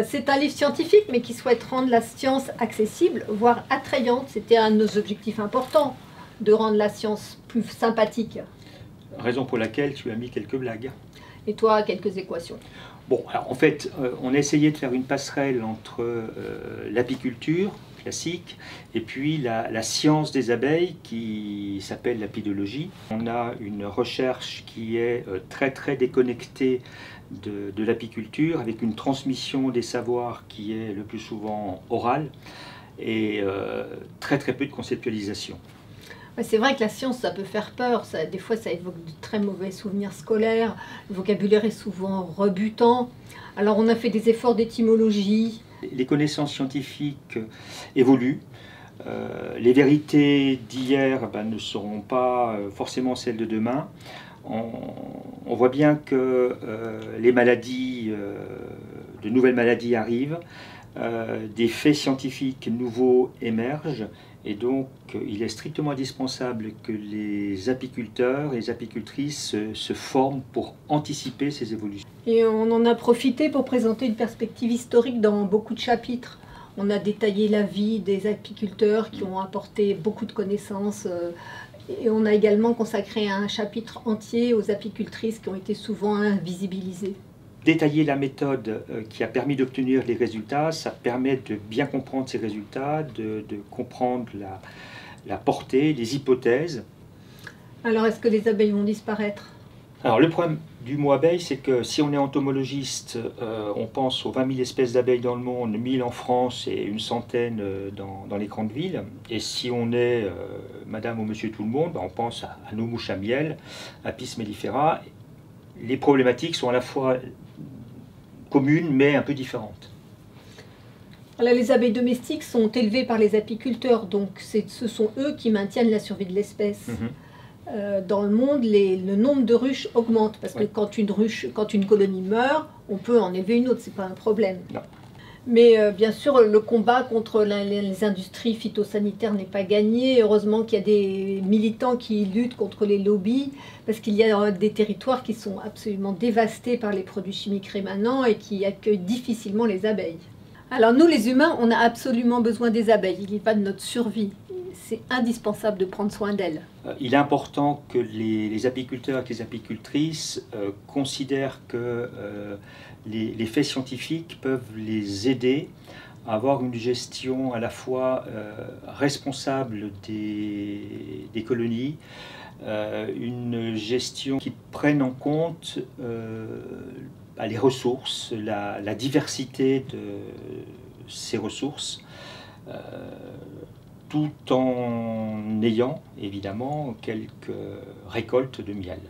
C'est un livre scientifique, mais qui souhaite rendre la science accessible, voire attrayante. C'était un de nos objectifs importants, de rendre la science plus sympathique. Raison pour laquelle tu as mis quelques blagues. Et toi, quelques équations. Bon, alors en fait, on a essayé de faire une passerelle entre l'apiculture classique et puis la science des abeilles qui s'appelle l'apidologie. On a une recherche qui est très déconnectée de l'apiculture, avec une transmission des savoirs qui est le plus souvent orale et très peu de conceptualisation. C'est vrai que la science, ça peut faire peur. Des fois, ça évoque de très mauvais souvenirs scolaires. Le vocabulaire est souvent rebutant. Alors, on a fait des efforts d'étymologie. Les connaissances scientifiques évoluent. Les vérités d'hier ne seront pas forcément celles de demain. On voit bien que les maladies, de nouvelles maladies arrivent. Des faits scientifiques nouveaux émergent et donc il est strictement indispensable que les apiculteurs et les apicultrices se forment pour anticiper ces évolutions. Et on en a profité pour présenter une perspective historique dans beaucoup de chapitres. On a détaillé la vie des apiculteurs qui ont apporté beaucoup de connaissances et on a également consacré un chapitre entier aux apicultrices qui ont été souvent invisibilisées. Détailler la méthode qui a permis d'obtenir les résultats, ça permet de bien comprendre ces résultats, de comprendre la portée, les hypothèses. Alors, est-ce que les abeilles vont disparaître? Alors, le problème du mot abeille, c'est que si on est entomologiste, on pense aux 20 000 espèces d'abeilles dans le monde, 1000 en France et une centaine dans les grandes villes. Et si on est madame ou monsieur tout le monde, on pense à nos mouches à miel, Apis mellifera. Les problématiques sont à la fois communes mais un peu différentes. Alors, les abeilles domestiques sont élevées par les apiculteurs, donc ce sont eux qui maintiennent la survie de l'espèce. Dans le monde, le nombre de ruches augmente, parce que quand une colonie meurt, on peut en élever une autre, c'est pas un problème. Non. Mais bien sûr, le combat contre les industries phytosanitaires n'est pas gagné. Heureusement qu'il y a des militants qui luttent contre les lobbies, parce qu'il y a des territoires qui sont absolument dévastés par les produits chimiques rémanents et qui accueillent difficilement les abeilles. Alors nous, les humains, on a absolument besoin des abeilles. Il y va de notre survie. C'est indispensable de prendre soin d'elles. Il est important que les apiculteurs et les apicultrices considèrent que les faits scientifiques peuvent les aider à avoir une gestion à la fois responsable des colonies, une gestion qui prenne en compte les ressources, la diversité de ces ressources, tout en ayant évidemment quelques récoltes de miel.